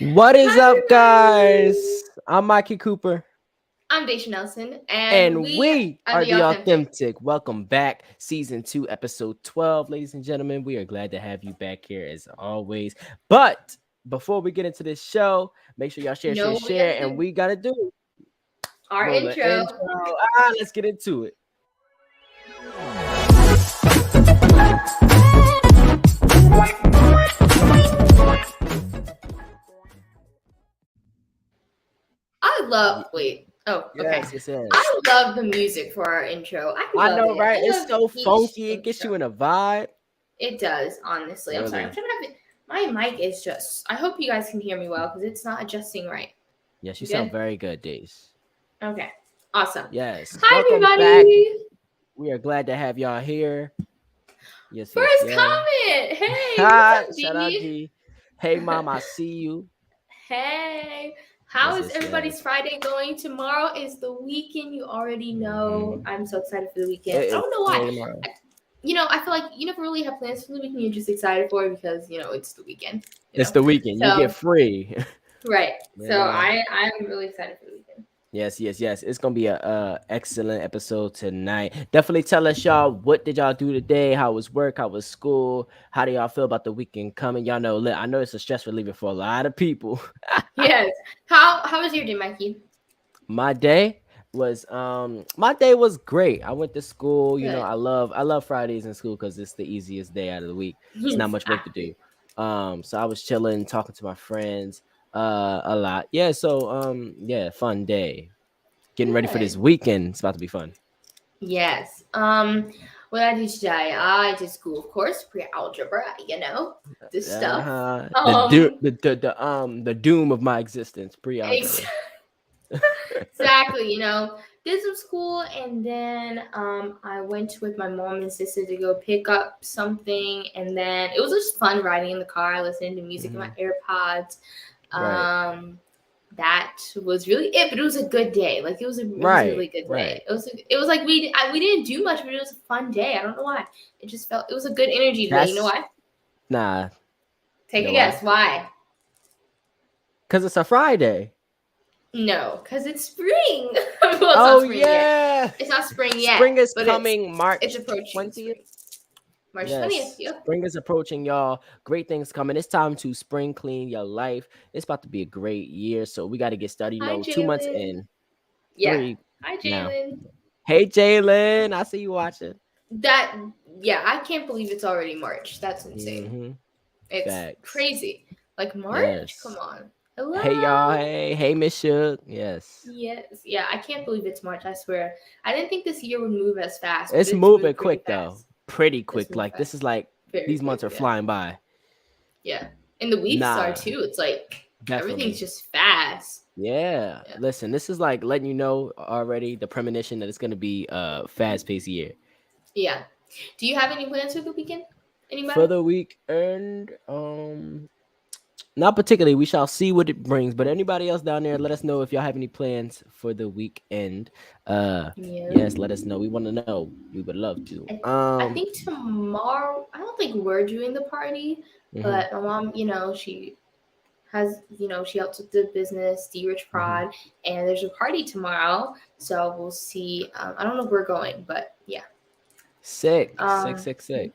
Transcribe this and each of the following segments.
What is Hi, up, guys? everybody. I'm Mikey Cooper, I'm Daisha Nelson, and and we we are are the the Authemtik. Authemtik. Welcome back, season 2, episode 12, ladies and gentlemen. We are glad to have you back here as always. But before we get into this show, make sure y'all You share, know share, what we got share, to and do? we gotta do Our roll the intro. intro. Let's get into it. I love. Y- Wait. Oh, okay. Yes, yes, yes. I love the music for our intro. I I love know, it. right? I It's love so each funky. It gets intro. you in a vibe. It does, honestly. I'm sorry. I'm Really. trying to have it. My mic is just. I hope you guys can hear me well because it's not adjusting right. Yes, you You sound good? very good, Days. Okay. Awesome. Yes. Hi, Welcome back. everybody. We are glad to have y'all here. Yes, yes, First yes. comment. Hey, what's Ha! up, Shout out D? G. Hey, mom, I see you. Hey, how Yes, is yes, yes. everybody's Friday going? Tomorrow is the weekend. You already know. Mm-hmm. I'm so excited for the weekend. It I is don't know why. today tomorrow. I, I feel like you never really have plans for the weekend. You're just excited for it because it's the weekend. It's the weekend. You get So free. right. So Yeah. I'm really excited for the weekend. Yes, yes, yes. It's gonna be a excellent episode tonight. Definitely tell us, y'all, what did y'all do today? How was work? How was school? How do y'all feel about the weekend coming? Y'all know, I know it's a stress reliever for a lot of people. Yes. How was your day, Mikey? My day my day was great. I went to school. Good. I love Fridays in school because it's the easiest day out of the week. It's not much work to do. Exactly. So I was chilling, talking to my friends a lot. Yeah, so yeah, fun day. Getting ready for this Good. weekend. It's about to be fun. Yes. What I did today, I did school, of course, pre-algebra, this stuff. Uh-huh. Um, The doom of my existence, ex- pre-algebra. exactly, did some school, and then I went with my mom and sister to go pick up something, and then it was just fun riding in the car, listening to music in my Mhm. AirPods. Right. That was really it, but it was a good day. Like it was a Right. really good day. Right. It was like we didn't do much, but it was a fun day. I don't know why. It was a good energy today. You know That's why? nah. You Take a know why? guess. Why? Because it's a Friday. No, because it's spring. Well, it's not Oh spring yet. yeah. It's not spring yet, Spring is but it's coming it's March approaching 20th. spring. March 20th. Yes. Yep. Spring is approaching, y'all. Great things coming. It's time to spring clean your life. It's about to be a great year. So we got to get started. Hi, 2 months Jalen. in. Yeah. Three Hi, now. Jalen. Hey Jalen. I see you watching. That yeah, I can't believe it's already March. That's insane. Mm-hmm. It's Facts. crazy. Like March? Come Yes. on. Hey y'all. Hello? Hey Miss Shook. Yes. Yes. Yeah, I can't believe it's March, I swear. I didn't think this year would move as fast, but It's it's moving moved pretty quick though. fast. Pretty It's quick. moved Like this fast. is like Very these quick, months are yeah. flying by. Yeah. And the weeks are Nah, too. It's like everything's definitely. just fast. Yeah. Yeah. Listen, this is like letting you know already the premonition that it's gonna be a fast paced year. Yeah. Do you have any plans for the weekend? For Anybody? the week earned, not particularly. We shall see what it brings. But anybody else down there, let us know if y'all have any plans for the weekend. Yeah. Yes, let us know. We want to know. We would love to. I think tomorrow, I don't think we're doing the party, Mhm, but my mom, she has, she helps with the business, D Rich mhm. Prod, and there's a party tomorrow. So we'll see. I don't know if we're going, but yeah. Sick, sick, Um, sick, sick.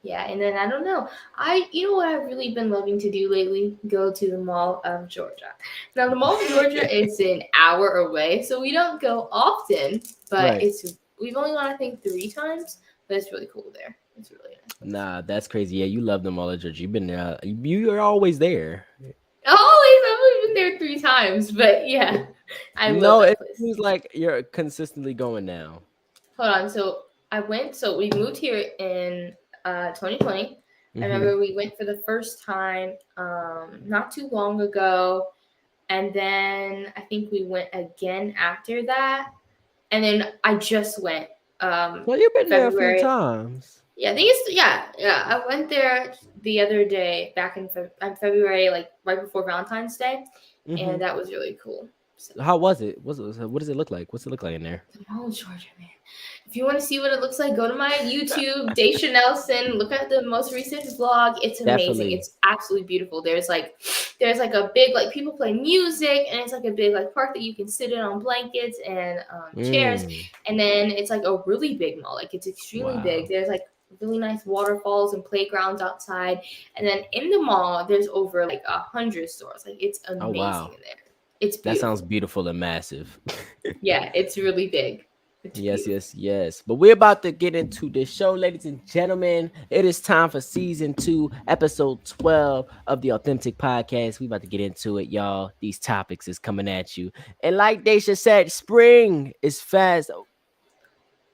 yeah, and then I don't know. You know what I've really been loving to do lately? Go to the Mall of Georgia. Now, the Mall of Georgia is an hour away, so we don't go often, but Right. we've only gone, I think, 3 times, but it's really cool there. It's really nice. Nah, that's crazy. Yeah, you love them all at church. You've been there. You are always there. I've only been there 3 times, but yeah, I love No, that it place. seems like you're consistently going now. Hold on. So we moved here in 2020. I Mm-hmm. remember we went for the first time not too long ago, and then I think we went again after that, and then I just went Well, you've been there a few February. times. Yeah, I think it's yeah. I went there the other day back in February, like right before Valentine's Day, Mm-hmm. and that was really cool. So How was it? What does it look like? What's it look like in there? the Mall of Georgia, man. If you want to see what it looks like, go to my YouTube, Daisha Nelson. Look at the most recent vlog. It's amazing. Definitely. It's absolutely beautiful. There's like a big like people play music, and it's like a big like park that you can sit in on blankets and chairs. Mm, And then it's like a really big mall. Like it's extremely big. wow. There's like really nice waterfalls and playgrounds outside. And then in the mall, there's over like 100 stores. Like it's Oh amazing wow. in there. It's That sounds beautiful. beautiful and massive. Yeah, it's really big. It's Yes, beautiful. yes, yes. But we're about to get into this show, ladies and gentlemen. It is time for season 2, episode 12 of the Authentic Podcast. We about to get into it, y'all. These topics is coming at you. And like Daisha said, spring is fast.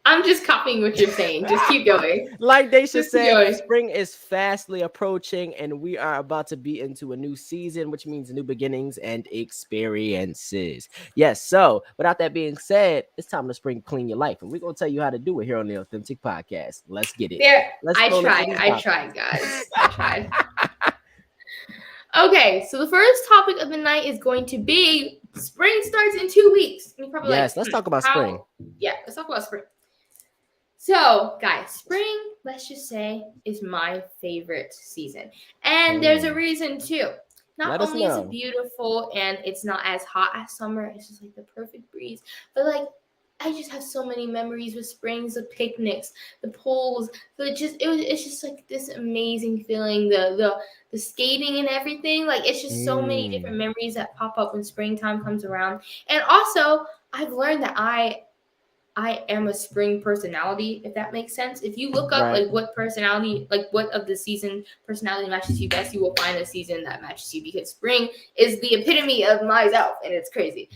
I'm just copying what you're saying. Just keep going. Like Daisha Just keep said, going. spring is fastly approaching, and we are about to be into a new season, which means new beginnings and experiences. Yes, so without that being said, it's time to spring clean your life, and we're gonna tell you how to do it here on the Authentic Podcast. Let's get it. There, Let's I roll into tried. these I topics. tried, guys. I tried. Okay, so the first topic of the night is going to be spring starts in 2 weeks. And you're probably like, Yes, let's talk about spring. how? Yeah, let's talk about spring. So, guys, spring, let's just say, is my favorite season. And there's a Mm, reason too. Not let us only is it know. beautiful and it's not as hot as summer, it's just like the perfect breeze, but like I just have so many memories with springs, the picnics, the pools. So it's just like this amazing feeling, the skating and everything. Like it's just so many different Mm, memories that pop up when springtime comes around. And also, I've learned that I am a spring personality, if that makes sense. If you look up right. like what personality, like what of the season personality matches you best, you will find a season that matches you because spring is the epitome of myself, and it's crazy.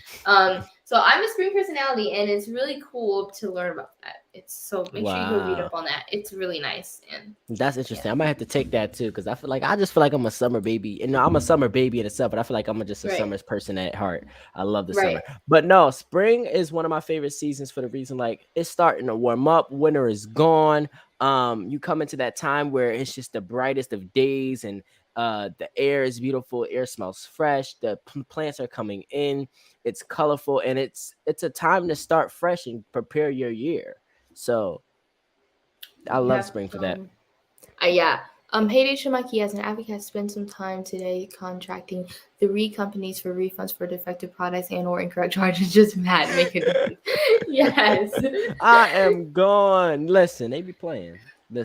So I'm a spring personality, and it's really cool to learn about that. It's so make sure you go read Wow. up on that. It's really nice, and That's yeah, interesting. I might have to take that too because I just feel like I'm a summer baby. And no, I'm a summer baby in itself, but I feel like I'm just a right, summer person at heart. I love the right. summer. But no, spring is one of my favorite seasons for the reason like it's starting to warm up, winter is gone. You come into that time where it's just the brightest of days and the air is beautiful, air smells fresh, the plants are coming in, it's colorful, and it's a time to start fresh and prepare your year. So I love Yeah. spring for that. Yeah. Heyday Shamaki as an advocate spent some time today contracting 3 companies for refunds for defective products and or incorrect charges. Just mad, make a difference. Yes, I am gone. Listen, they be playing.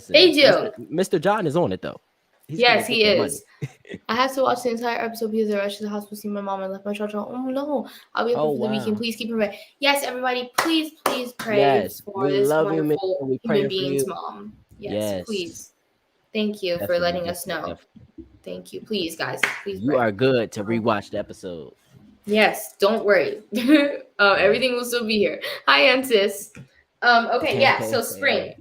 they Listen, do. Mr. John is on it though. He's gonna Yes, get he that money. is. I have to watch the entire episode because I rushed to the hospital to see my mom and left my charger. Oh no, I'll be up Oh for the weekend. wow. Please keep her away. Yes, everybody, please pray Yes, for we this love you, man. wonderful We human praying for being's you. mom. Yes, Yes, please. Thank you for definitely, letting us definitely, know. definitely. Thank you. Please, guys, please You pray. are good to Um, rewatch the episode. Yes, don't worry. Yeah. Everything will still be here. Hi, Ansis. Okay, yeah, so spring.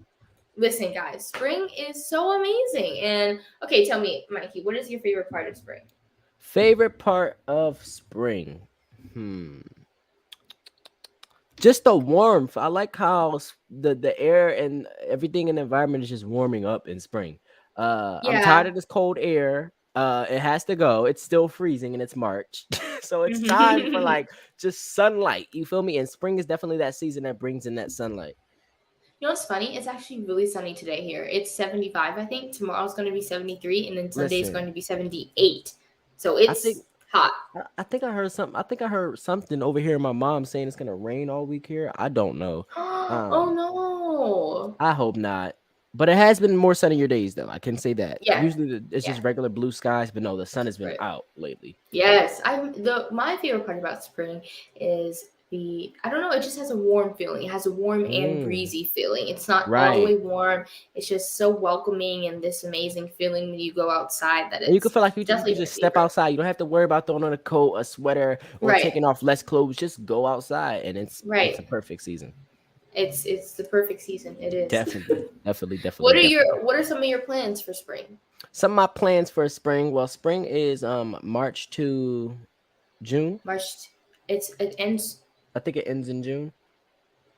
Listen, guys, spring is so amazing. And okay, tell me, Mikey, what is your favorite part of spring? Favorite part of spring? Hmm. Just the warmth. I like how the air and everything in the environment is just warming up in spring. I'm tired Yeah. of this cold air. It has to go. It's still freezing and it's March. So it's time for You like just sunlight. You feel me? And spring is definitely that season that brings in that sunlight. know what's funny? It's actually really sunny today here. It's 75, I think. Tomorrow's going to be 73, and then Sunday is going Listen, to be 78. So I think it's hot. I think I heard something. I think I heard something over here. My mom saying it's gonna rain all week here. I don't know. Oh Um, no. I hope not. But it has been more sunnier days though. I can say that. Yeah, Usually it's yeah, just regular blue skies, but no, the sun has been right. out lately. Yes, my favorite part about spring is I don't know, it just has a warm feeling. It has a warm and Mm, breezy feeling. It's not all the right. way warm. It's just so welcoming and this amazing feeling when you go outside that And you can it's feel like you definitely can my just step favorite. outside. You don't have to worry about throwing on a coat, a sweater, or Right, taking off less clothes. Just go outside, and it's a right. perfect season. It's the perfect season. It is. Definitely, definitely, definitely, definitely. What are some of your plans for spring? Some of my plans for spring. Well, spring is March to June. March. It ends. I think it ends in June.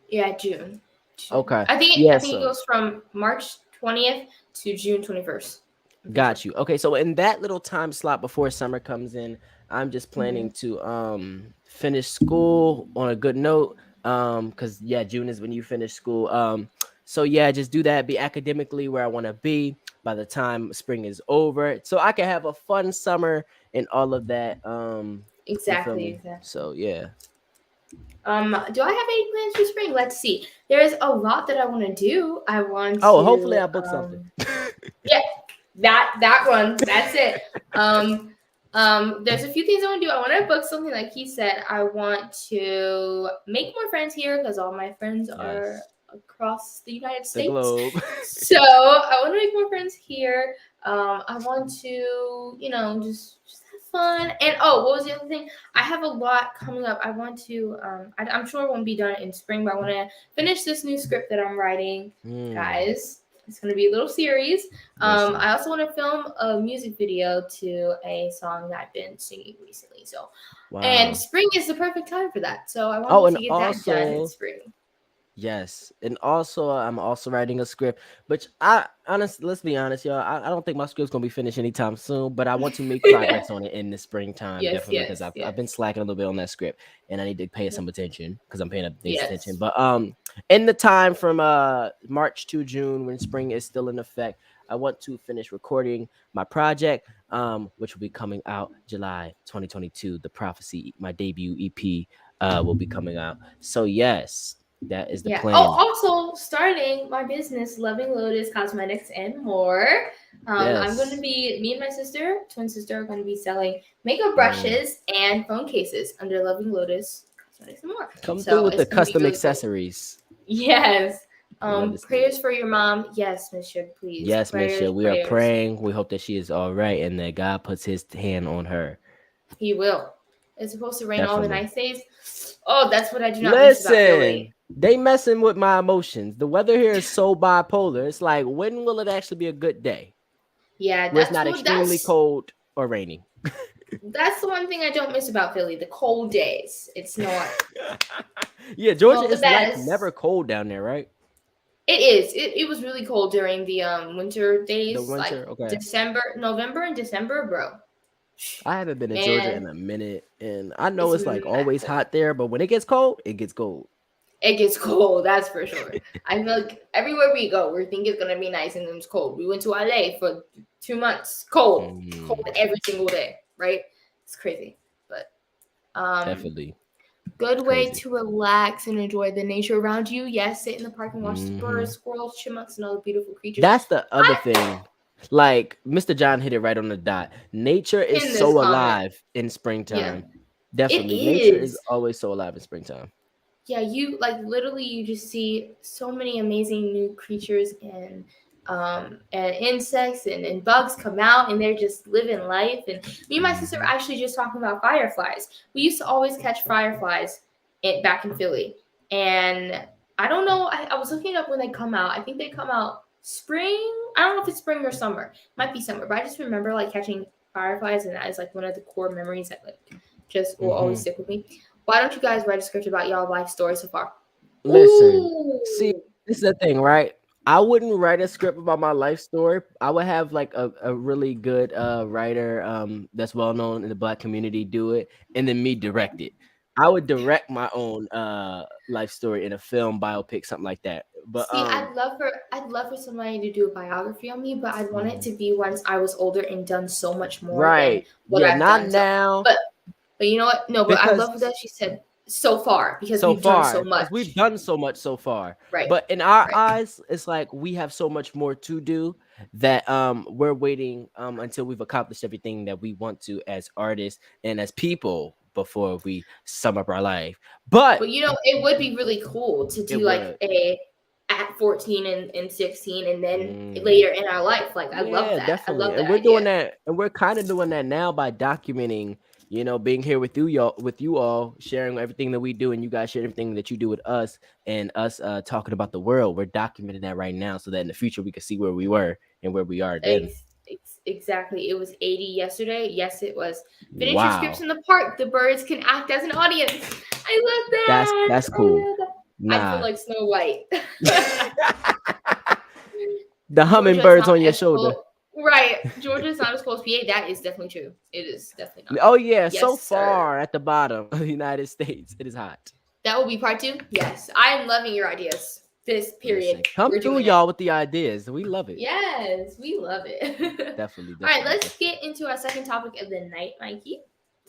Yeah, June. June. Okay. I Yeah, think it so goes from March 20th to June 21st. I'm pretty sure. got you. Okay, so in that little time slot before summer comes in, I'm just Mhm. planning to finish school on a good note. Cause yeah, June is when you finish school. So yeah, just do that, be academically where I want to be by the time spring is over. So I can have a fun summer and all of that. You feel Exactly, me? exactly. So yeah. Do I have any plans for spring? Let's see. There's a lot that I want to do. I want Oh, hopefully to, I book something. yeah, that one. That's it. Um, there's a few things I want to do. I want to book something like he said. I want to make more friends here because all my friends are Yes. across the United The States. globe. So I want to make more friends here. I want to, just have fun. And oh, what was the other thing? I have a lot coming up. I want to. I'm sure it won't be done in spring, but I want to finish this new script that I'm writing, Hmm. guys. It's going to be a little series. Listen. I also want to film a music video to a song that I've been singing recently. So, and Wow. spring is the perfect time for that. So I Oh, wanted and to get that done in also spring. yes, and also I'm also writing a script, which I honestly, let's be honest, y'all. I don't think my script's gonna be finished anytime soon, but I want to make progress on it in the springtime, Yes, definitely, because yes, I've yes. been slacking a little bit on that script, and I need to pay it some attention because I'm paying up things attention. Yes. But in the time from March to June, when spring is still in effect, I want to finish recording my project, which will be coming out July 2022. The Prophecy, my debut EP, will be coming out. So yes, that is the Yeah. Oh, plan. also starting my business, Loving Lotus Cosmetics and more. I'm going to Yes. be, me and my sister, twin sister, are going to be selling makeup Mm. brushes and phone cases under Loving Lotus Cosmetics and more. Come through So with the it's going to be custom really cool. accessories. Yes. We love to see it. Prayers for your mom. Yes, Miss Sugar, please. Yes, Prayers, Misha, we are prayers. praying. We hope that she is all right and that God puts his hand on her. He will. It's supposed to rain all the Definitely. nice days. Oh, that's what I do not miss about Listen, Philly. they messing with my emotions. The weather here is so bipolar. It's like, when will it actually be a good day Yeah, where it's not extremely that's cold or raining? that's the one thing I don't miss about Philly, the cold days. Yeah, It's Georgia not the is like best. never cold down there, right? It is. It was really cold during the winter The days, like winter, okay. December, November and December, bro. I haven't been to Georgia Man, in a minute, and I know it's it's like mad always cold. hot there, but when it gets cold, it gets cold. It gets cold, that's for sure. I feel like everywhere we go, we think it's gonna be nice and then it's cold. We went to LA for 2 months, cold Mm, every single day, right? It's crazy, but definitely good way crazy. to relax and enjoy the nature around you. Yes, sit in the park and watch the birds, Hmm. squirrels, chipmunks, and all the beautiful creatures. That's the other I thing. Like Mr. John hit it right on the dot. Nature is pin this so comment. alive in Yeah, springtime. it Definitely, nature is is. always so alive in springtime. Yeah, you like literally you just see so many amazing new creatures and insects and bugs come out and they're just living life. And me and my sister were Hmm. actually just talking about fireflies. We used to always catch fireflies back in Philly. And I don't know, I was looking up when they come out. I think they come out spring. I don't know if it's spring or summer. Might be summer, but I just remember like catching fireflies and that is like one of the core memories that like just will always Hmm. stick with me. Why don't you guys write a script about y'all life story so far? Listen, see, Ooh, this is the thing, right? I wouldn't write a script about my life story. I would have like a really good writer that's well known in the black community do it, and then me direct it. I would direct my own life story in a film, biopic, something like that. But see, I'd love for somebody to do a biography on me, but I'd want it mhm. to be once I was older and done so much more than Right. what Yeah, I've not done. So, now but but you know what? No, but I because love that she said so far because so we've done so far because we've much. done so much so far, Right, but in our right. eyes it's like we have so much more to do that we're waiting until we've accomplished everything that we want to as artists and as people before we sum up our life. But But it would be really cool to it do like would. a at 14 and 16 and then Mm. later in our life. Like I love Yeah, that. I definitely. love And that we're idea. doing that, and we're kind of doing that now by documenting, being here with you all, sharing everything that we do, and you guys share everything that you do with us, and us talking about the world. We're documenting that right now so that in the future we can see where we were and where we are then. Exactly. It was 80 yesterday. Yes, it was. Finish your scripts Wow. in the park. The birds can act as an audience. I love that. That's I cool. love that. I'd feel Nah. like Snow White. The Georgia is hummingbirds not on your shoulder. ethical. Right. Georgia's not as close to PA. That is definitely true. It is definitely not. Oh yeah, so Yes, sir. far at the bottom of the United States, it is hot. That will be part two. Yes, I am loving your ideas. This period, Listen, come we're through, doing it. y'all, with the ideas. We love it. Yes, we love it. Definitely, All right, definitely, let's definitely. get into our second topic of the night, Mikey.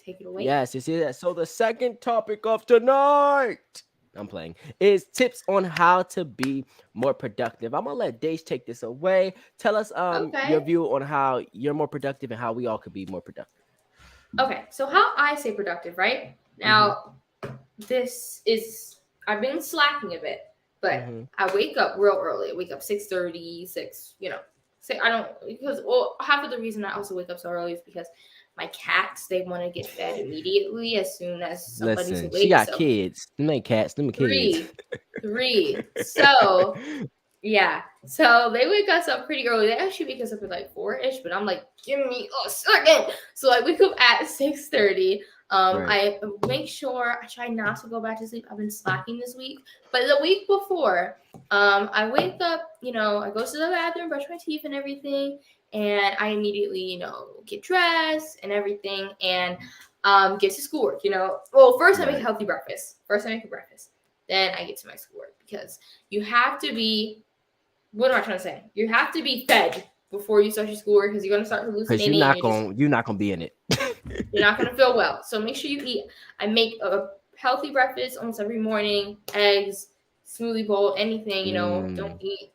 Take it away. Yes, you see that. So the second topic of tonight, I'm playing, is tips on how to be more productive. I'm gonna let Dace take this away. Tell us your Okay. view on how you're more productive and how we all could be more productive. Okay. So how I say productive, right? Mm-hmm. Now, this is I've been slacking a bit, but Mm-hmm. I wake up real early. I wake up 6:30, 6, Say I don't because half of the reason I also wake up so early is because my cats they want to get fed immediately as soon as somebody's Listen, she awake. got So kids. Them ain't cats, them kids. three, three. So yeah. So they wake us up pretty early. They actually wake us up at like 4-ish, but I'm like, give me a second. So I wake up at 6:30. Right. I make sure I try not to go back to sleep. I've been slacking this week. But the week before, I wake up, I go to the bathroom, brush my teeth and everything, and I immediately, get dressed and everything and get to schoolwork, Well, first I make a Right. healthy breakfast. First I make a breakfast. Then I get to my schoolwork because you have to be what am I trying to say? You have to be fed before you start your schoolwork because you're gonna start Cause hallucinating and you're not gonna be in it. you're not gonna feel well. So make sure you eat. I make a healthy breakfast almost every morning: eggs, smoothie bowl, anything. Don't Mm. eat.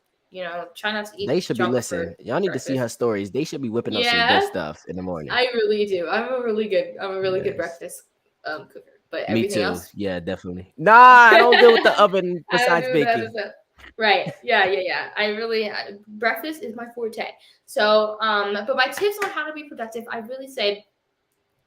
Try not to eat They should be junk for listen. Y'all need to see breakfast. her stories. They should be whipping up some good Yeah, stuff in the morning. I really do. I'm a really good Yes. breakfast cooker. But Me everything too. else, Yeah, definitely. Nah, I don't deal with the oven I don't besides do that as baking. a right. Yeah. Breakfast is my forte. So, but my tips on how to be productive, I really say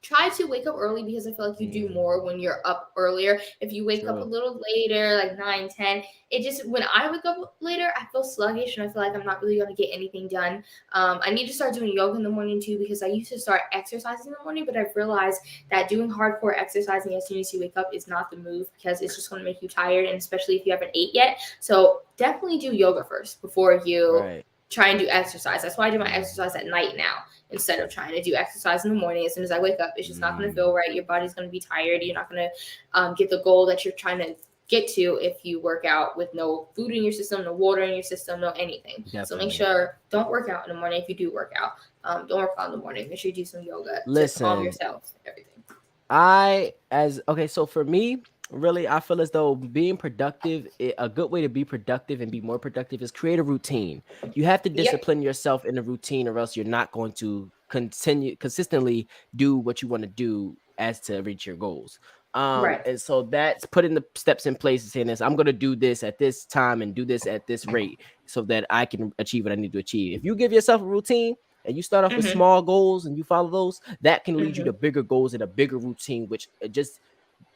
try to wake up early because I feel like you do Mm, more when you're up earlier. If you wake up a true. little later, like 9, 10, it just, when I wake up later, I feel sluggish and I feel like I'm not really going to get anything done. I need to start doing yoga in the morning too because I used to start exercising in the morning, but I've realized that doing hardcore exercising as soon as you wake up is not the move because it's just going to make you tired, and especially if you haven't ate yet. So definitely do yoga first before you Right. try and do exercise. That's why I do my Mm, exercise at night now instead of trying to do exercise in the morning. As soon as I wake up, it's just not going to mm, feel right. Your body's going to be tired. You're not going to get the goal that you're trying to get to if you work out with no food in your system, no water in your system, no anything. So make definitely. sure don't work out in the morning if you do work out. Don't work out in the morning. Make sure you do some yoga to calm Listen, yourself. Everything. I as okay, so for me, really, I feel as though being productive, a good way to be productive and be more productive is create a routine. You have to Yep. discipline yourself in a routine, or else you're not going to consistently do what you want to do as to reach your goals. Right. And so that's putting the steps in place and saying this, I'm gonna do this at this time and do this at this rate so that I can achieve what I need to achieve. If you give yourself a routine and you start off with Mhm. small goals and you follow those, that can lead you to Mhm. bigger goals and a bigger routine, which just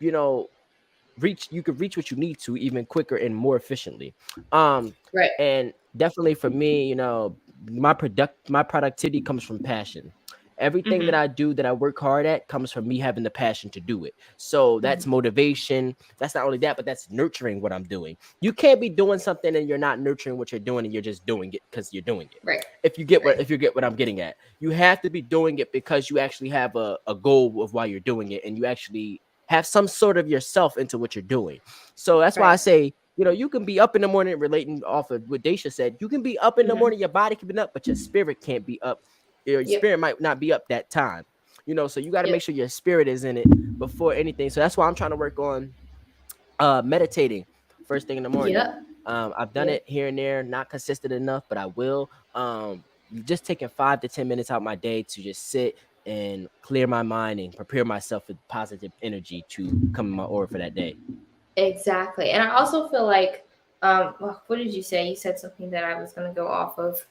you know you could reach what you need to even quicker and more efficiently. um Right. and definitely for me, my productivity comes from passion. Everything that Mhm. I do that I work hard at comes from me having the passion to do it. So that's Mhm. motivation. That's not only that, but that's nurturing what I'm doing. You can't be doing something and you're not nurturing what you're doing and you're just doing it because you're doing it. Right. If you get what I'm getting at, you have to be doing it because you actually have a goal of why you're doing it, and you actually have some sort of yourself into what you're doing. So that's why I Right. say, you can be up in the morning, relating off of what Daisha said. You can be up in the Mhm. morning, your body can be up, but your spirit can't be up. Your Yep. spirit might not be up that time. So you got to make Yep. sure your spirit is in it before anything. So that's why I'm trying to work on meditating first thing in the morning. Yep. I've done Yep. it here and there, not consistent enough, but I will. Just taking 5 to 10 minutes out my day to just sit and clear my mind and prepare myself with positive energy to come in my aura for that day. Exactly. And I also feel like, what did you say? You said something that I was going to go off of.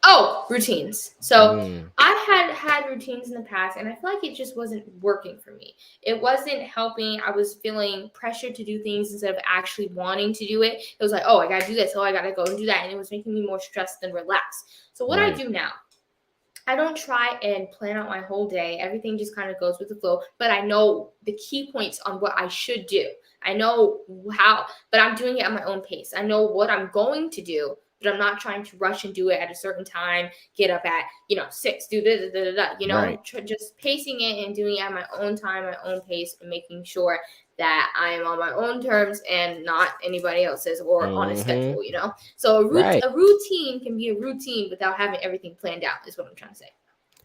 Oh, routines. So Mm, I've had routines in the past, and I feel like it just wasn't working for me. It wasn't helping. I was feeling pressured to do things instead of actually wanting to do it. It was like, oh, I got to do this. Oh, I got to go and do that. And it was making me more stressed than relaxed. So what I right. do now, I don't try and plan out my whole day. Everything just kind of goes with the flow, but I know the key points on what I should do. I know how, but I'm doing it at my own pace. I know what I'm going to do, but I'm not trying to rush and do it at a certain time. Get up at 6, do da. Right. Just pacing it and doing it at my own time, my own pace, and making sure that I am on my own terms and not anybody else's or on a Mm-hmm. schedule. So Right. a routine can be a routine without having everything planned out. Is what I'm trying to say.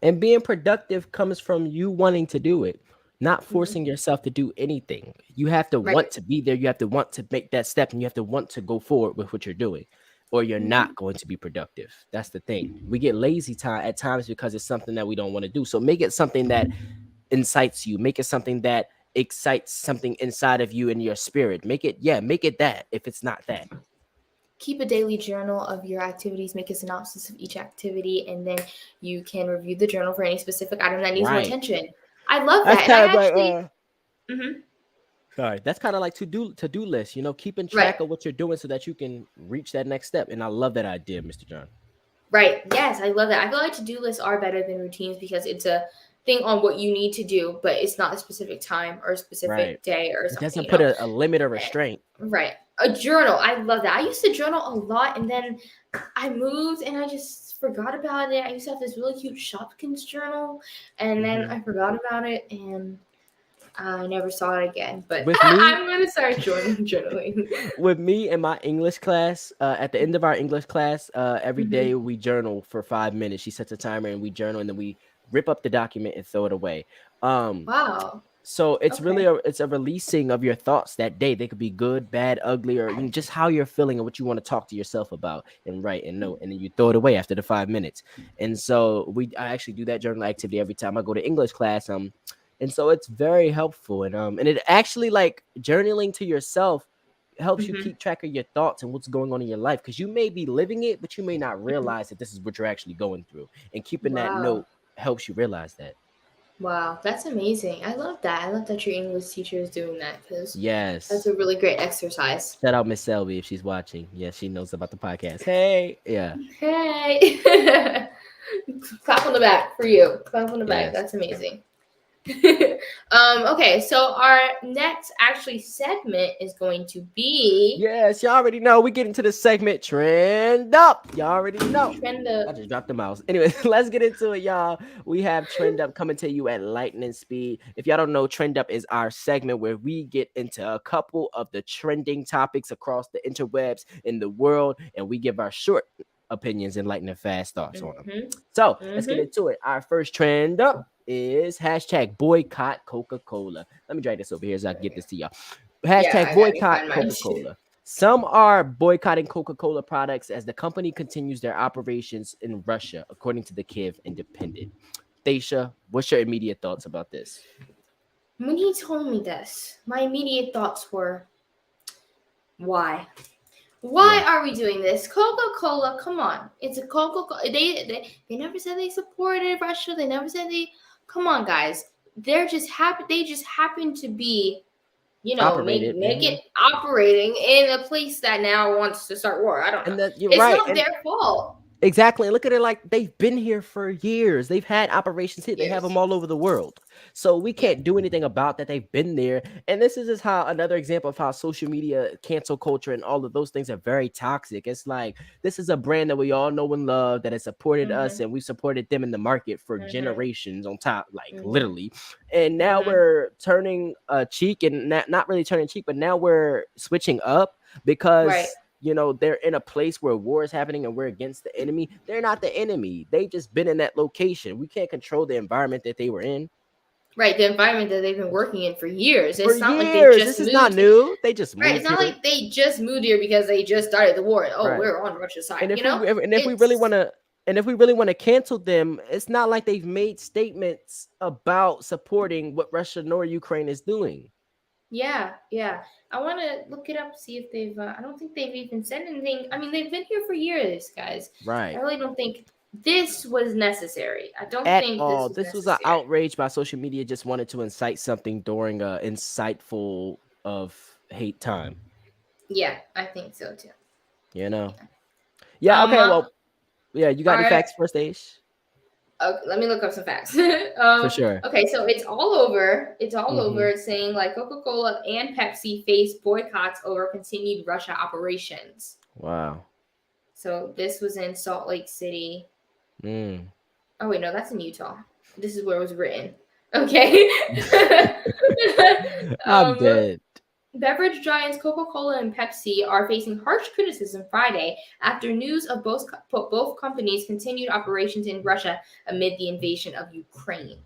And being productive comes from you wanting to do it, not Hmm. forcing yourself to do anything. You have to Right. want to be there. You have to want to make that step, and you have to want to go forward with what you're doing, or you're not Hmm. going to be productive. That's the thing. We get lazy time at times because it's something that we don't want to do. So make it something that incites you. Make it something that excites something inside of you and your spirit. Make it that if it's not that. Keep a daily journal of your activities, make a synopsis of each activity, and then you can review the journal for any specific item that needs more Right. attention. I love That's that. And kind of I like actually, hmm sorry. That's kind of like to do list, keeping right, track of what you're doing so that you can reach that next step. And I love that idea, Mr. John. right. Yes, I love that. I feel like to do lists are better than routines because it's a thing on what you need to do, but it's not a specific time or a Right. specific day or It something, doesn't put a limit or restraint. Right. A journal. I love that. I used to journal a lot and then I moved and I just forgot about it. I used to have this really cute Shopkins journal and then Hmm. I forgot about it and I never saw it again. But With me, I'm gonna start journaling. with me and my English class, at the end of our English class, every Hmm. day we journal for 5 minutes. She sets a timer and we journal, and then we rip up the document and throw it away. Um, Wow. so it's really Okay. a releasing of your thoughts that day. They could be good, bad, ugly, or just how you're feeling and what you want to talk to yourself about and write and note, and then you throw it away after the 5 minutes. And so I actually do that journal activity every time I go to English class. And so it's very helpful, and it actually, like, journaling to yourself helps you Hmm. keep track of your thoughts and what's going on in your life, because you may be living it, but you may not Hmm. realize that this is what you're actually going through. And keeping that Wow. note helps you realize that. Wow. That's amazing. I love that. I love that your English teacher is doing that because that's Yes. a really great exercise. Shout out Miss Selby if she's watching. Yeah, she knows about the podcast. Hey, yeah, Hey. Clap on the back for you. Clap on the back. yes, That's amazing. Okay, so our next actually segment is going to be yes. Y'all already know. We get into the segment trend up. Y'all already know. trend I of. just dropped the mouse. Anyway, let's get into it, y'all. We have Trend Up coming to you at lightning speed. If y'all don't know, Trend Up is our segment where we get into a couple of the trending topics across the interwebs in the world, and we give our short opinions and lightning fast thoughts on them. Mhm. So let's get Mhm. into it. Our first trend up is hashtag boycott Coca-Cola. Let me drag this over here so I can get this to y'all. Yeah, Hashtag I gotta boycott find mine. Coca-Cola. Some are boycotting Coca-Cola products as the company continues their operations in Russia, according to the Kiev Independent. Thaisha, what's your immediate thoughts about this? When he told me this, my immediate thoughts were, why? Why Yeah, are we doing this? Coca-Cola, come on. It's a Coca-Cola. They never said they supported Russia. They never said they. Come on, guys. They're just happy. They just happen to be, operated. make it operating in a place that now wants to start war. I don't know. And that you're It's right. not And their fault. exactly. And look at it, like they've been here for years. They've had operations here. They have them Years. all over the world. So we Yeah. can't do anything about that. They've been there. And this is just how another example of how social media, cancel culture, and all of those things are very toxic. It's like this is a brand that we all know and love that has supported us, Mhm. and we've supported them in the market for Mhm. generations on top, like Mhm. literally. And now Mhm. we're turning a cheek, and not really turning cheek, but now we're switching up Right. because they're in a place where war is happening and we're against the enemy. They're not the enemy. They've just been in that location. We can't control the environment that they were in Right. The environment that they've been working in for years. for It's not like they years. just This is not moved. new. They just Right. It's moved not here. like they just moved here because they just started the war. Oh, Right. we're on Russia's side. And if we really want It's to and if we really want to cancel them, it's not like they've made statements about supporting what Russia nor Ukraine is doing. yeah, yeah. I want to look it up, see if they've. I don't think they've even said anything. I mean, they've been here for years, guys. I Right. really don't think this was necessary. I don't At think this all. was This was an necessary. outrage by social media, just wanted to incite something during a insightful of hate time. Yeah, I think so too. You know? Yeah. Yeah, Um. okay, well, yeah, you got All any right. facts first, Age? Okay, let me look up some facts. For sure. Okay, so it's all over. It's all over. Mhm. It's saying like Coca-Cola and Pepsi face boycotts over continued Russia operations. Wow. So this was in Salt Lake City. Mm. Oh wait, no, that's in Utah. This is where it was written. Okay. I'm um, dead. Beverage giants Coca-Cola and Pepsi are facing harsh criticism Friday after news of both companies' continued operations in Russia amid the invasion of Ukraine.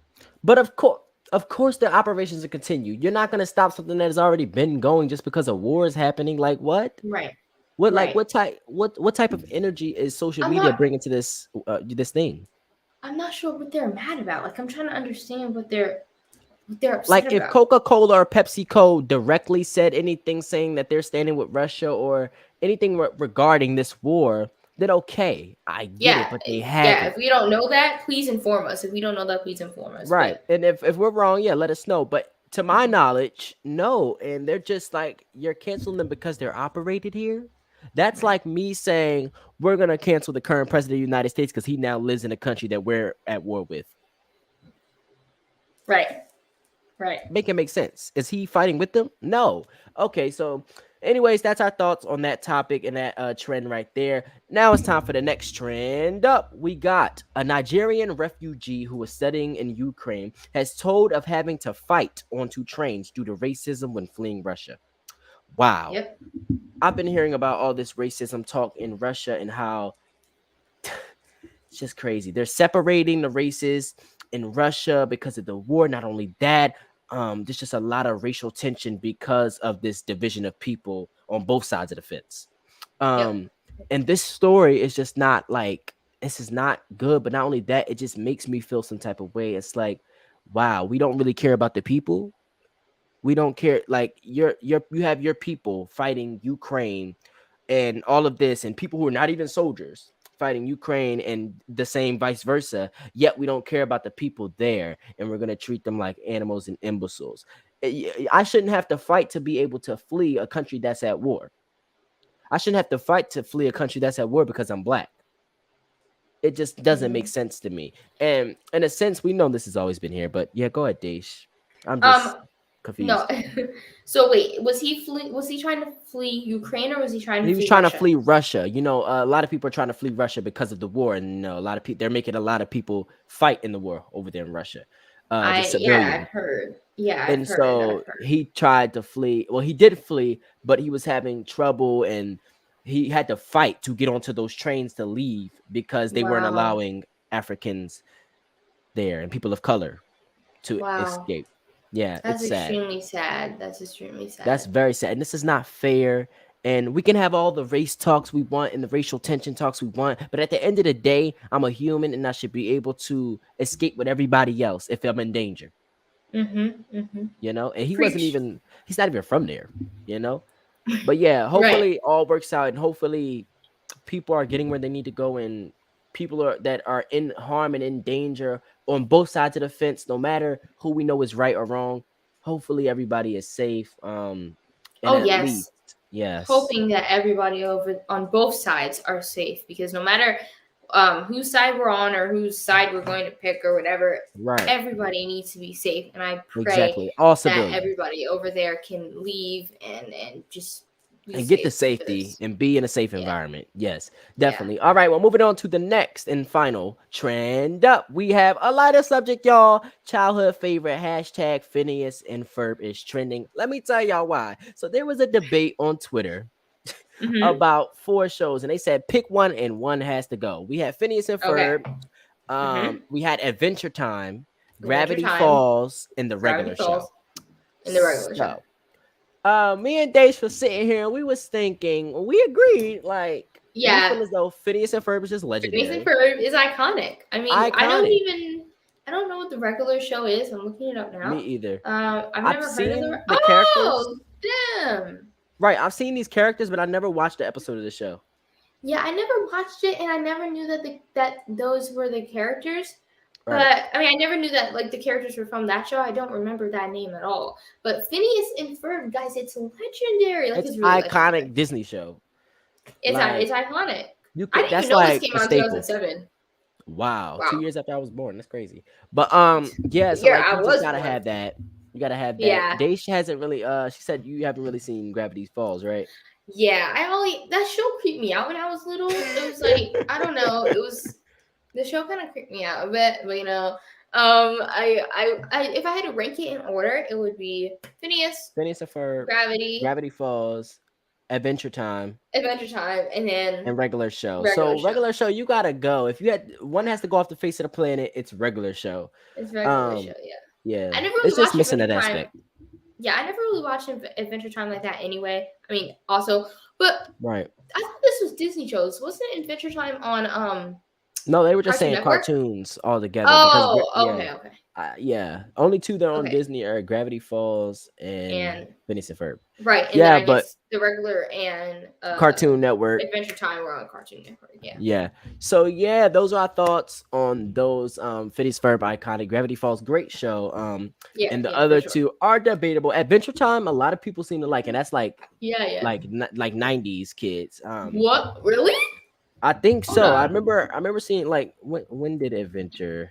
But of course, the operations will continue. You're not gonna stop something that has already been going just because a war is happening. Like what? Right. What like Right. what type of energy is social I'm media not bringing to this thing? I'm not sure what they're mad about. Like I'm trying to understand what they're Like upset if about. Coca-Cola or PepsiCo directly said anything saying that they're standing with Russia or anything regarding this war, then okay, I get Yeah. it. But they Yeah, haven't. if we don't know that, please inform us. If we don't know that, please inform us. Right. But And if we're wrong, yeah, let us know. But to my mhm, knowledge, no. And they're just like, you're canceling them because they're operated here. That's right. like me saying we're gonna cancel the current president of the United States because he now lives in a country that we're at war with. Right. Right. Make it make sense. Is he fighting with them? No. Okay, so anyways, that's our thoughts on that topic and that trend right there. Now it's time for the next trend up. We got a Nigerian refugee who was studying in Ukraine has told of having to fight onto trains due to racism when fleeing Russia. Wow. Yep. I've been hearing about all this racism talk in Russia and how it's just crazy. They're separating the races in Russia because of the war. Not only that, there's just a lot of racial tension because of this division of people on both sides of the fence. Yep. Um, and this story is just not like this is not good. But not only that, it just makes me feel some type of way. It's like, wow, we don't really care about the people. We don't care. Like you have your people fighting Ukraine and all of this, and people who are not even soldiers fighting Ukraine, and the same vice versa. Yet we don't care about the people there, and we're gonna treat them like animals and imbeciles. I shouldn't have to fight to be able to flee a country that's at war. I shouldn't have to fight to flee a country that's at war because I'm black. It just doesn't make Hmm. sense to me. And in a sense, we know this has always been here, but yeah, go ahead, Deish. I'm Um. just No. confused. So wait, was he trying to flee Ukraine or was he trying to He was flee trying to Russia? flee Russia. A lot of people are trying to flee Russia because of the war, and a lot of people they're making a lot of people fight in the war over there in Russia, the Yeah, civilians. I've heard. Yeah, I've And heard. I've so heard. he tried to flee. Well, he did flee, but he was having trouble, and he had to fight to get onto those trains to leave because they weren't Wow. allowing Africans there and people of color to Wow. escape. Yeah, That's it's sad. extremely sad. That's extremely That's sad. very sad. And this is not fair. And we can have all the race talks we want and the racial tension talks we want. But at the end of the day, I'm a human and I should be able to escape with everybody else if I'm in danger, Mhm. Mhm. And Preach. he's not even from there, you know? But yeah, Right. hopefully all works out and hopefully people are getting where they need to go and people that are in harm and in danger on both sides of the fence, no matter who we know is right or wrong. Hopefully everybody is safe. And Oh at least, yes. yes, Hoping that everybody over on both sides are safe because no matter whose side we're on or whose side we're going to pick or whatever, right, everybody needs to be safe. And I pray exactly. All that civilians. everybody over there can leave and just be And get the safe safety because and be in a safe yeah, environment. Yes, yeah. definitely. All right, well, moving on to the next and final trend up. We have a lighter subject, y'all. Childhood favorite hashtag Phineas and Ferb is trending. Let me tell y'all why. So there was a debate on Twitter Mm-hmm. about four shows, and they said pick one and one has to go. We had Phineas and Okay. Ferb. Mm-hmm. We had Adventure Time, Adventure Gravity Time, Falls, and the Gravity regular show. Falls, and the regular show. So me and Dace was sitting here and we was thinking, we agreed, like, we Yeah, feel as though Phineas and Ferb is just Phineas and legendary. Ferb is iconic. I mean, Iconic. I don't know what the regular show is. I'm looking it up Me now. either. I've I've never heard of seen the characters. Oh, damn. Right, I've seen these characters, but I never watched the episode of the show. Yeah, I never watched it, and I never knew that those were the characters. Right. But I mean, I never knew that like the characters were from that show. I don't remember that name at all. But Phineas and Ferb, guys, it's legendary. Like It's it's really legendary. iconic Disney show. It's Like iconic. you I could didn't even that's know this like came a out in staple. 2007. Wow. Wow. 2 years after I was born. That's crazy. But The yeah, so year like I you just was gotta born. have that. You gotta have that. Yeah. Daisha hasn't really. She said you haven't really seen Gravity Falls, right? Yeah, I only that show creeped me out when I was little. It was like I don't know. It was the show kind of creeped me out a bit, but if I had to rank it in order, it would be Phineas, Phineas and Ferb, Gravity, Gravity Falls, Adventure Time, Adventure Time, and then and regular show. regular So show. regular show, you gotta go. If you had one has to go off the face of the planet, it's regular show. It's regular show. Um, Yeah, I yeah, never it's really just watched missing Adventure that Time. aspect. Yeah, I never really watched Adventure Time like that anyway. I mean, also, but Right. I thought this was Disney shows. Wasn't Adventure Time on No, they were just Cartoon saying Network? cartoons all together because Oh, yeah, okay, okay, yeah, only two that are on okay. Disney are Gravity Falls and And Phineas and Ferb. right, and then Yeah, I but guess the regular and Cartoon Network. Adventure Time were on Cartoon Network. Yeah, Yeah. So yeah, those are our thoughts on those Phineas Ferb iconic. Gravity Falls, great show. yeah, And the yeah, for other sure. two are debatable. Adventure Time, a lot of people seem to like, and that's Yeah, yeah. like 90s kids. What? Really? I think Hold so. on. I remember seeing like when did Adventure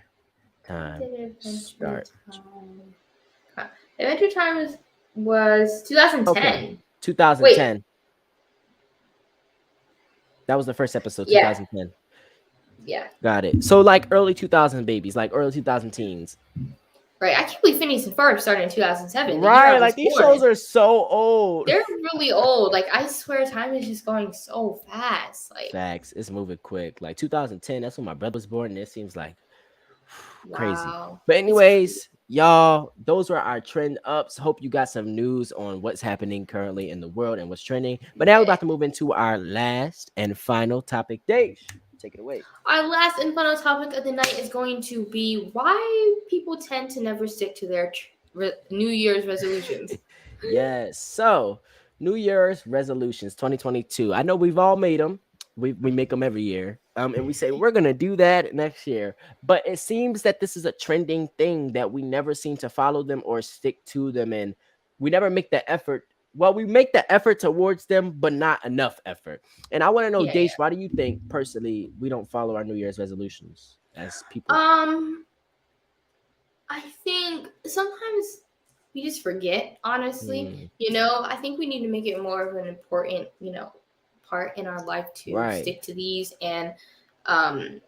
When Time did Adventure start? Time? Huh. Adventure Time was Okay. 2010. Wait, 2010. That was the first episode, yeah, 2010. yeah. Got it. So like early 2000 babies, like early 2000 teens. Right. I can't believe Phineas and Ferb started in 2007, the year Right, I was like these born. shows are so old. They're really old. Like I swear, time is just going so fast. Like Facts, it's moving quick. Like 2010, that's when my brother was born. And it seems like crazy. wow, But it's crazy. anyways, y'all, those were our trend ups. Hope you got some news on what's happening currently in the world and what's trending. But now we're Yeah. about to move into our last and final topic. Dave, take it away. Our last and final topic of the night is going to be why people tend to never stick to their New Year's resolutions. Yes. So, New Year's resolutions 2022. I know we've all made them. We make them every year. And we say we're gonna do that next year. But it seems that this is a trending thing that we never seem to follow them or stick to them, and we never make the effort. Well, we make the effort towards them, but not enough effort. And I want to know, Yeah, Dash, why do you think personally we don't follow our New Year's resolutions as yeah. people? I think sometimes we just forget, honestly. Mm, I think we need to make it more of an important, part in our life to right. stick to these and um,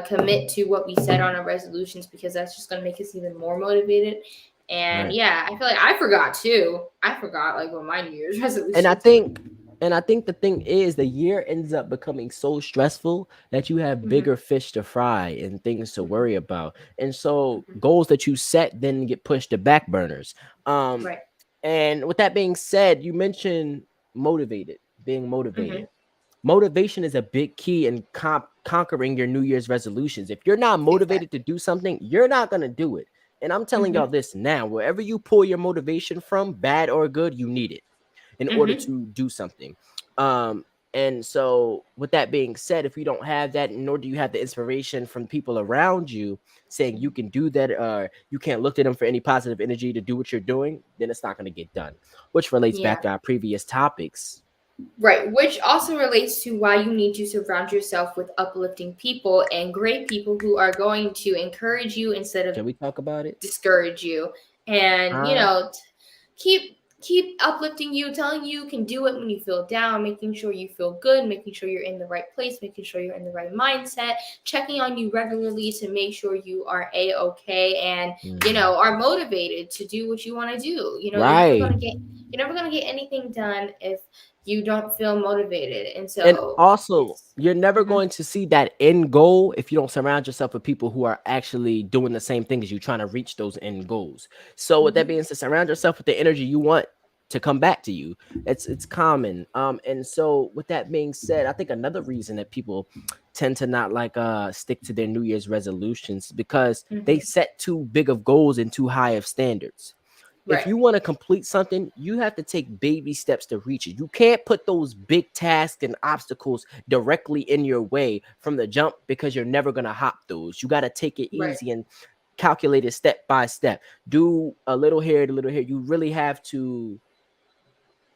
commit to what we set on our resolutions because that's just going to make us even more motivated. And Right. yeah, I feel like I forgot too. I forgot like what my New Year's And I resolutions were. think and I think the thing is the year ends up becoming so stressful that you have Hmm. bigger fish to fry and things to Hmm. worry about. And so Hmm. goals that you set then get pushed to back burners. Um Right. and with that being said, you mentioned being Hmm. motivated. Motivation is a big key in conquering your New Year's resolutions. If you're not motivated to Exactly. do something, you're not going to do it. And I'm telling Hmm. y'all this now, wherever you pull your motivation from, bad or good, you need it in order Hmm. to do something. Um, and so, with that being said, if you don't have that, nor do you have the inspiration from people around you saying you can do that, or you can't look to them for any positive energy to do what you're doing, then it's not going to get done. Which relates Yeah. back to our previous topics. Right, which also relates to why you need to surround yourself with uplifting people and great people who are going to encourage you instead of Can we talk about it? discourage you. And Huh? keep uplifting you, telling you can do it when you feel down, making sure you feel good, making sure you're in the right place, making sure you're in the right mindset, checking on you regularly to make sure you are a-okay and Mhm. are motivated to do what you want to do. Right. You're never gonna get anything done if you don't feel motivated. And And so also, it's you're never mhm, going to see that end goal if you don't surround yourself with people who are actually doing the same thing as you, trying to reach those end goals. So, with that mhm, being said, surround yourself with the energy you want to come back to you. It's common. And so with that being said, I think another reason that people tend to not like stick to their New Year's resolutions because they mhm. set too big of goals and too high of standards. If Right, you want to complete something, you have to take baby steps to reach it. You can't put those big tasks and obstacles directly in your way from the jump because you're never going to hop those. You got to take it right, easy and calculate it step by step. Do a little here, a little here. You really have to,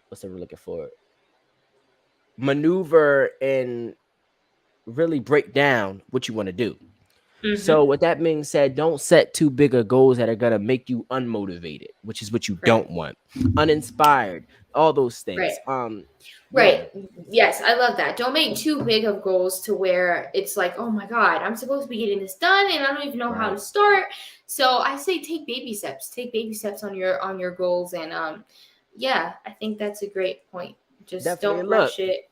what's the word looking for? Maneuver and really break down what you want to do. So Mm-hmm. with that being said, don't set too big of goals that are gonna make you unmotivated, which is what you Right. don't want. Uninspired, all those Right. things. Right. Yeah, Yes, I love that. Don't make too big of goals to where it's like, oh my God, I'm supposed to be getting this done and I don't even know how to right. start. So I say take baby steps. Take baby steps on your goals and yeah, I think that's a great point. Just Definitely. don't And look, rush it.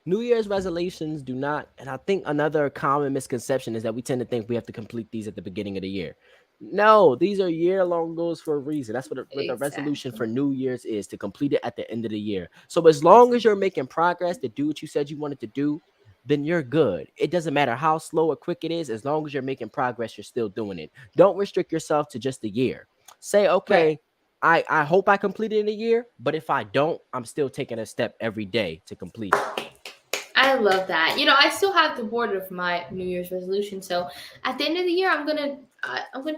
New Year's resolutions do not, and I think another common misconception is that we tend to think we have to complete these at the beginning of the year. No, these are year-long goals for a reason. That's what the resolution Exactly. for New Year's is, to complete it at the end of the year. So as long as you're Exactly. making progress to do what you said you wanted to do, then you're good. It doesn't matter how slow or quick it is, as long as you're making progress, you're still doing it. Don't restrict yourself to just a year. Say, Right. okay, I hope I complete it in a year, but if I don't, I'm still taking a step every day to complete it. I love that. You know, I still have the board of my New Year's resolution. So at the end of the year, I'm gonna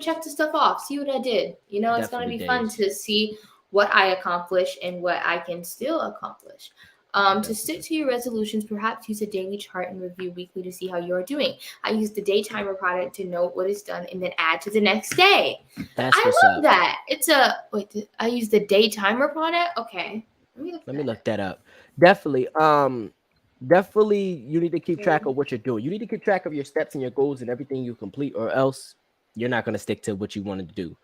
check the stuff off, see what I did. You know, it's gonna Definitely, be fun Days. to see what I accomplish and what I can still accomplish. To stick Definitely. to your resolutions, perhaps use a daily chart and review weekly to see how you are doing. I use the day timer product to note what is done and then add to the next day. That's I what's love up. that. It's a wait. I use the day timer product. Okay, let me look Let me that look that up. Definitely. Definitely you need to keep track up. of what you're doing. You need to keep track of your steps and your goals and everything you complete, or else you're not gonna stick to what you wanted to do.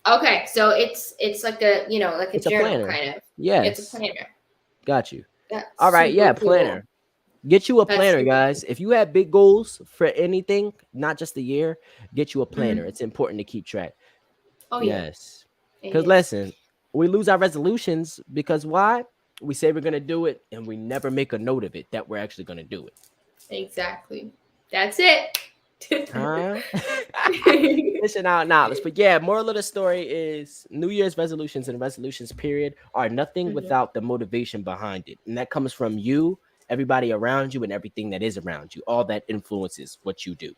Okay, so it's like a like a It's a journal planner. kind of. It's a Yes. planner. Got you. That's All right, yeah, super planner. cool. Get you a That's planner, super cool. guys. If you have big goals for anything, not just a year, get you a planner. Hmm. It's important to keep track. Oh yeah, Yes. it Because is. listen, we lose our resolutions because why? We say we're gonna do it and we never make a note of it that we're actually gonna do it. Exactly. That's it. Huh? Dishing out knowledge. But yeah, moral of the story is New Year's resolutions and resolutions period are nothing Mhm. without the motivation behind it. And that comes from you, everybody around you, and everything that is around you. All that influences what you do.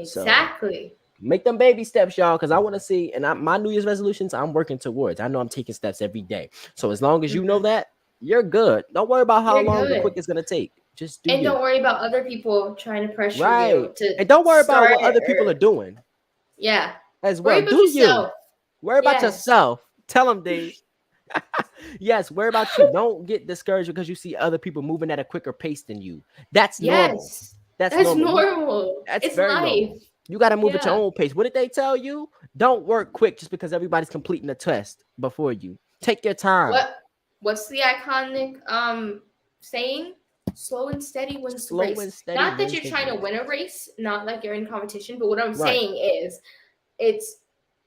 So Exactly. make them baby steps, y'all, because I want to see. And my New Year's resolutions, I'm working towards. I know I'm taking steps every day. So as long as you know Hmm. that, you're good. Don't worry about how You're long or quick good. it's gonna take. Just do And you. don't worry about other people trying to pressure you Right. to And don't worry about start what other people or are doing yeah. as Worry well. about Do you. yourself. Worry about Yes. yourself. Tell them, Days. Yes, worry about you. Don't get discouraged because you see other people moving at a quicker pace than you. That's normal. Yes. That's That's normal. normal. That's It's very life. normal. You got to move at your Yeah. own pace. What did they tell you? Don't work quick just because everybody's completing a test before you. Take your time. What what's the iconic saying? Slow and steady wins the Slow race. and steady Not that wins you're the trying to race. win a race, not like you're in competition, but what I'm Right. saying is it's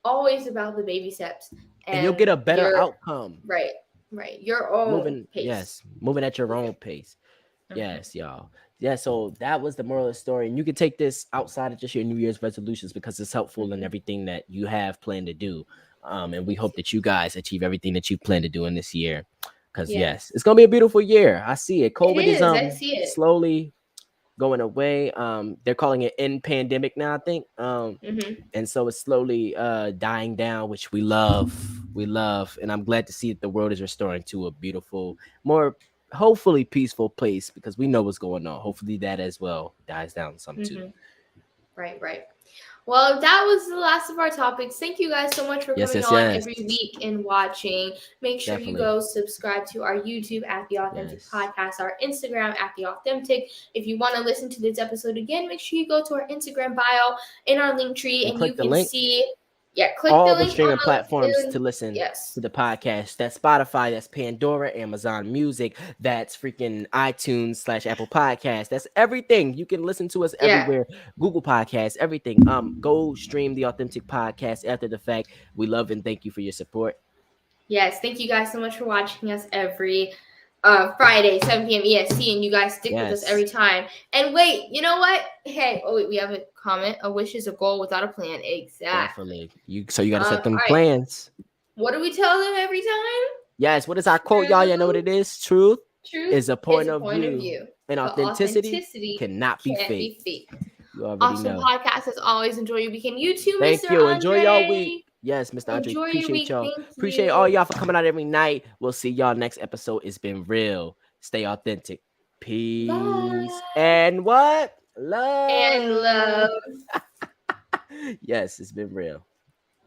always about the baby steps And you'll and get a better your outcome. right, right, your own Moving, pace. yes, moving at your Yeah. own pace. Hmm. Yes, y'all. Yeah, so that was the moral of the story. And you can take this outside of just your New Year's resolutions because it's helpful in Hmm. everything that you have planned to do. And we hope that you guys achieve everything that you plan to do in this year. Because Yes, yes, it's gonna be a beautiful year. I see it. it COVID is is. I see it. slowly going away. They're calling it end pandemic now, I think. Hmm. And so it's slowly dying down, which we love. We love, and I'm glad to see that the world is restoring to a beautiful, more hopefully peaceful place because we know what's going on. Hopefully that as well dies down some too. Hmm. Right, right. Well, that was the last of our topics. Thank you guys so much for Yes, coming yes, on yes, every week and watching. Make sure you definitely. go subscribe to our YouTube at the Authentic Yes, Podcast, our Instagram at the Authemtik. If you want to listen to this episode again, make sure you go to our Instagram bio in our link tree and and you click the can link. see, yeah, click the All the link on streaming platforms the to listen yes. to the podcast. That's Spotify, that's Pandora, Amazon Music, that's freaking iTunes slash Apple Podcast. That's everything. You can listen to us Yeah. everywhere. Google Podcasts, everything. Go stream the Authentic Podcast after the fact. We love and thank you for your support. Yes, thank you guys so much for watching us every Friday, 7 p.m. EST, and you guys stick with us Yes, every time. And wait, you know what? Hey, oh wait, we have a comment. A wish is a goal without a plan. Exactly. definitely. You gotta set All them right. plans. What do we tell them every time? Yes, what is our quote, y'all? Y'all know what True. it is? Truth Truth is a is point a of point of view, view, and but authenticity authenticity cannot be can't faked. be fake. You already Awesome know. podcast as always. Enjoy your weekend. You too, Thank Mr. you. Enjoy y'all week. Andre. Yes, Mr. Andre. Enjoy your Appreciate week. y'all. Thank Appreciate all you. y'all for coming out every night. We'll see y'all next episode. It's been real. Stay authentic. Peace. Bye. And what? and Love. love. Yes, it's been real.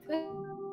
Bye.